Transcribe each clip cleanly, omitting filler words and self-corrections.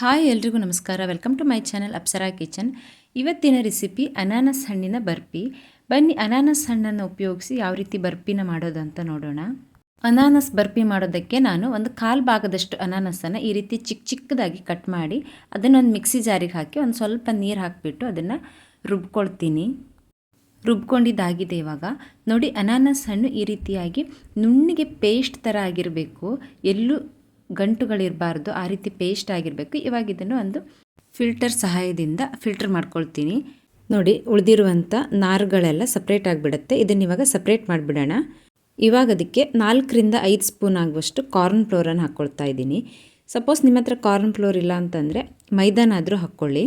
Hi ಎಲ್ರಿಗೂ ನಮಸ್ಕಾರ. Welcome to my channel Apsara Kitchen. ಇವತ್ತಿನ ರೆಸಿಪಿ ಅನಾನಸ್ ಹಣ್ಣಿನ ಬರ್ಫಿ. ಬನ್ನಿ ಅನಾನಸ್ ಹಣ್ಣನ್ನು ಉಪಯೋಗಿಸಿ ಯಾವ ರೀತಿ ಬರ್ಫಿನ ಮಾಡೋದಂತ ನೋಡೋಣ. ಅನಾನಸ್ ಬರ್ಫಿ ಮಾಡೋದಕ್ಕೆ ನಾನು ಒಂದು ಕಾಲು ಭಾಗದಷ್ಟು ಅನಾನಸನ್ನು ಈ ರೀತಿ ಚಿಕ್ಕದಾಗಿ ಕಟ್ ಮಾಡಿ ಅದನ್ನೊಂದು ಮಿಕ್ಸಿ ಜಾರಿಗೆ ಹಾಕಿ ಒಂದು ಸ್ವಲ್ಪ ನೀರು ಹಾಕಿಬಿಟ್ಟು ಅದನ್ನು ರುಬ್ಕೊಳ್ತೀನಿ. ರುಬ್ಕೊಂಡಿದ್ದಾಗಿದೆ. ಇವಾಗ ನೋಡಿ, ಅನಾನಸ್ ಹಣ್ಣು ಈ ರೀತಿಯಾಗಿ ನುಣ್ಣಿಗೆ ಪೇಸ್ಟ್ ಥರ ಆಗಿರಬೇಕು, ಎಲ್ಲೂ ಗಂಟುಗಳಿರಬಾರ್ದು, ಆ ರೀತಿ ಪೇಸ್ಟ್ ಆಗಿರಬೇಕು. ಇವಾಗ ಇದನ್ನು ಒಂದು ಫಿಲ್ಟರ್ ಸಹಾಯದಿಂದ ಫಿಲ್ಟರ್ ಮಾಡ್ಕೊಳ್ತೀನಿ. ನೋಡಿ, ಉಳಿದಿರುವಂಥ ನಾರುಗಳೆಲ್ಲ ಸಪ್ರೇಟ್ ಆಗಿಬಿಡುತ್ತೆ. ಇದನ್ನು ಇವಾಗ ಸಪ್ರೇಟ್ ಮಾಡಿಬಿಡೋಣ. ಇವಾಗ ಅದಕ್ಕೆ 4-5 ಸ್ಪೂನ್ ಆಗುವಷ್ಟು ಕಾರ್ನ್ ಫ್ಲೋರನ್ನು ಹಾಕ್ಕೊಳ್ತಾ ಇದ್ದೀನಿ. ಸಪೋಸ್ ನಿಮ್ಮ ಹತ್ರ ಕಾರ್ನ್ ಫ್ಲೋರ್ ಇಲ್ಲ ಅಂತಂದರೆ ಮೈದಾನಾದರೂ ಹಾಕ್ಕೊಳ್ಳಿ.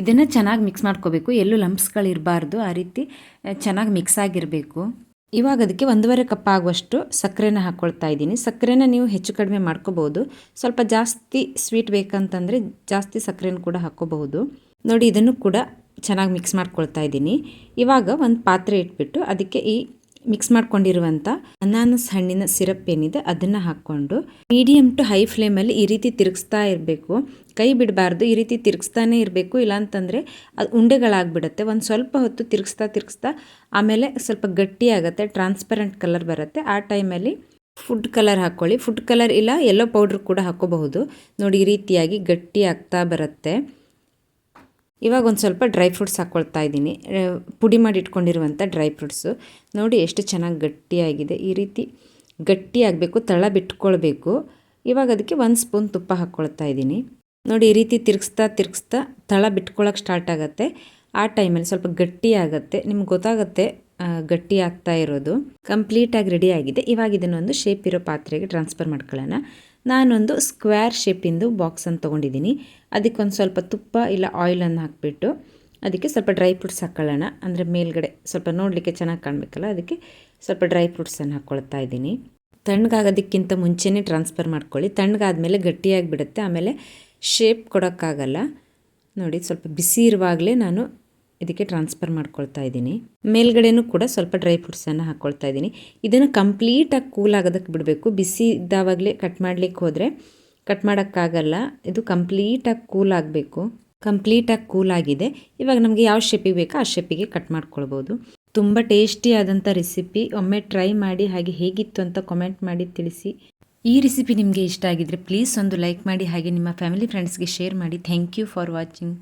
ಇದನ್ನು ಚೆನ್ನಾಗಿ ಮಿಕ್ಸ್ ಮಾಡ್ಕೋಬೇಕು, ಎಲ್ಲೂ ಲಂಪ್ಸ್ಗಳಿರಬಾರ್ದು, ಆ ರೀತಿ ಚೆನ್ನಾಗಿ ಮಿಕ್ಸ್ ಆಗಿರಬೇಕು. ಇವಾಗ ಅದಕ್ಕೆ 1.5 ಕಪ್ ಆಗುವಷ್ಟು ಸಕ್ಕರೆನ ಹಾಕ್ಕೊಳ್ತಾ ಇದ್ದೀನಿ. ಸಕ್ಕರೆನ ನೀವು ಹೆಚ್ಚು ಕಡಿಮೆ ಮಾಡ್ಕೋಬಹುದು. ಸ್ವಲ್ಪ ಜಾಸ್ತಿ ಸ್ವೀಟ್ ಬೇಕಂತಂದರೆ ಜಾಸ್ತಿ ಸಕ್ಕರೆನ ಕೂಡ ಹಾಕ್ಕೋಬಹುದು. ನೋಡಿ, ಇದನ್ನು ಕೂಡ ಚೆನ್ನಾಗಿ ಮಿಕ್ಸ್ ಮಾಡ್ಕೊಳ್ತಾ ಇದ್ದೀನಿ. ಇವಾಗ ಒಂದು ಪಾತ್ರೆ ಇಟ್ಬಿಟ್ಟು ಅದಕ್ಕೆ ಈ ಮಿಕ್ಸ್ ಮಾಡ್ಕೊಂಡಿರುವಂಥ ಅನಾನಸ್ ಹಣ್ಣಿನ ಸಿರಪ್ ಏನಿದೆ ಅದನ್ನು ಹಾಕ್ಕೊಂಡು ಮೀಡಿಯಮ್ ಟು ಹೈ ಫ್ಲೇಮಲ್ಲಿ ಈ ರೀತಿ ತಿರುಗಿಸ್ತಾ ಇರಬೇಕು. ಕೈ ಬಿಡಬಾರ್ದು, ಈ ರೀತಿ ತಿರುಗಿಸ್ತಾನೆ ಇರಬೇಕು, ಇಲ್ಲಾಂತಂದರೆ ಅದು ಉಂಡೆಗಳಾಗ್ಬಿಡುತ್ತೆ. ಒಂದು ಸ್ವಲ್ಪ ಹೊತ್ತು ತಿರುಗಿಸ್ತಾ ಆಮೇಲೆ ಸ್ವಲ್ಪ ಗಟ್ಟಿಯಾಗುತ್ತೆ, ಟ್ರಾನ್ಸ್ಪರೆಂಟ್ ಕಲರ್ ಬರುತ್ತೆ. ಆ ಟೈಮಲ್ಲಿ ಫುಡ್ ಕಲರ್ ಹಾಕ್ಕೊಳ್ಳಿ. ಫುಡ್ ಕಲರ್ ಇಲ್ಲ ಯೆಲ್ಲೋ ಪೌಡ್ರ್ ಕೂಡ ಹಾಕ್ಕೋಬಹುದು. ನೋಡಿ, ಈ ರೀತಿಯಾಗಿ ಗಟ್ಟಿ ಆಗ್ತಾ ಬರುತ್ತೆ. ಇವಾಗ ಒಂದು ಸ್ವಲ್ಪ ಡ್ರೈ ಫ್ರೂಟ್ಸ್ ಹಾಕ್ಕೊಳ್ತಾ ಇದ್ದೀನಿ, ಪುಡಿ ಮಾಡಿ ಇಟ್ಕೊಂಡಿರುವಂಥ ಡ್ರೈ ಫ್ರೂಟ್ಸು. ನೋಡಿ ಎಷ್ಟು ಚೆನ್ನಾಗಿ ಗಟ್ಟಿಯಾಗಿದೆ. ಈ ರೀತಿ ಗಟ್ಟಿಯಾಗಬೇಕು, ತಳ ಬಿಟ್ಕೊಳ್ಬೇಕು. ಇವಾಗ ಅದಕ್ಕೆ 1 ಸ್ಪೂನ್ ತುಪ್ಪ ಹಾಕ್ಕೊಳ್ತಾ ಇದ್ದೀನಿ. ನೋಡಿ, ಈ ರೀತಿ ತಿರುಗಿಸ್ತಾ ತಳ ಬಿಟ್ಕೊಳ್ಳೋಕೆ ಸ್ಟಾರ್ಟ್ ಆಗುತ್ತೆ. ಆ ಟೈಮಲ್ಲಿ ಸ್ವಲ್ಪ ಗಟ್ಟಿ ಆಗುತ್ತೆ, ನಿಮ್ಗೆ ಗೊತ್ತಾಗುತ್ತೆ ಗಟ್ಟಿ ಆಗ್ತಾ ಇರೋದು. ಕಂಪ್ಲೀಟಾಗಿ ರೆಡಿ ಆಗಿದೆ. ಇವಾಗ ಇದನ್ನೊಂದು ಶೇಪ್ ಇರೋ ಪಾತ್ರೆಗೆ ಟ್ರಾನ್ಸ್ಫರ್ ಮಾಡ್ಕೊಳ್ಳೋಣ. ನಾನೊಂದು ಸ್ಕ್ವೇರ್ ಶೇಪಿಂದು ಬಾಕ್ಸನ್ನು ತೊಗೊಂಡಿದ್ದೀನಿ. ಅದಕ್ಕೊಂದು ಸ್ವಲ್ಪ ತುಪ್ಪ ಇಲ್ಲ ಆಯಿಲನ್ನು ಹಾಕಿಬಿಟ್ಟು ಅದಕ್ಕೆ ಸ್ವಲ್ಪ ಡ್ರೈ ಫ್ರೂಟ್ಸ್ ಹಾಕ್ಕೊಳ್ಳೋಣ. ಅಂದರೆ ಮೇಲ್ಗಡೆ ಸ್ವಲ್ಪ ನೋಡಲಿಕ್ಕೆ ಚೆನ್ನಾಗಿ ಕಾಣಬೇಕಲ್ಲ, ಅದಕ್ಕೆ ಸ್ವಲ್ಪ ಡ್ರೈ ಫ್ರೂಟ್ಸನ್ನು ಹಾಕ್ಕೊಳ್ತಾ ಇದ್ದೀನಿ. ತಣ್ಣಗಾಗೋದಕ್ಕಿಂತ ಮುಂಚೆನೇ ಟ್ರಾನ್ಸ್ಫರ್ ಮಾಡ್ಕೊಳ್ಳಿ. ತಣ್ಣಗಾದ್ಮೇಲೆ ಗಟ್ಟಿಯಾಗಿಬಿಡುತ್ತೆ, ಆಮೇಲೆ ಶೇಪ್ ಕೊಡೋಕ್ಕಾಗಲ್ಲ. ನೋಡಿ, ಸ್ವಲ್ಪ ಬಿಸಿ ಇರುವಾಗಲೇ ನಾನು ಇದಕ್ಕೆ ಟ್ರಾನ್ಸ್ಫರ್ ಮಾಡ್ಕೊಳ್ತಾ ಇದ್ದೀನಿ. ಮೇಲ್ಗಡೆನೂ ಕೂಡ ಸ್ವಲ್ಪ ಡ್ರೈ ಫ್ರೂಟ್ಸನ್ನು ಹಾಕ್ಕೊಳ್ತಾ ಇದ್ದೀನಿ. ಇದನ್ನು ಕಂಪ್ಲೀಟಾಗಿ ಕೂಲ್ ಆಗೋದಕ್ಕೆ ಬಿಡಬೇಕು. ಬಿಸಿ ಇದ್ದಾವಾಗಲೇ ಕಟ್ ಮಾಡಲಿಕ್ಕೆ ಹೋದರೆ ಕಟ್ ಮಾಡೋಕ್ಕಾಗಲ್ಲ. ಇದು ಕಂಪ್ಲೀಟಾಗಿ ಕೂಲ್ ಆಗಬೇಕು. ಕಂಪ್ಲೀಟಾಗಿ ಕೂಲ್ ಆಗಿದೆ. ಇವಾಗ ನಮಗೆ ಯಾವ ಶೇಪಿಗೆ ಬೇಕೋ ಆ ಶೇಪಿಗೆ ಕಟ್ ಮಾಡ್ಕೊಳ್ಬೋದು. ತುಂಬ ಟೇಸ್ಟಿ ಆದಂಥ ರೆಸಿಪಿ. ಒಮ್ಮೆ ಟ್ರೈ ಮಾಡಿ, ಹಾಗೆ ಹೇಗಿತ್ತು ಅಂತ ಕಾಮೆಂಟ್ ಮಾಡಿ ತಿಳಿಸಿ. ಈ ರೆಸಿಪಿ ನಿಮಗೆ ಇಷ್ಟ ಆಗಿದ್ದರೆ ಪ್ಲೀಸ್ ಒಂದು ಲೈಕ್ ಮಾಡಿ, ಹಾಗೆ ನಿಮ್ಮ ಫ್ಯಾಮಿಲಿ ಫ್ರೆಂಡ್ಸ್ಗೆ ಶೇರ್ ಮಾಡಿ. Thank you for watching.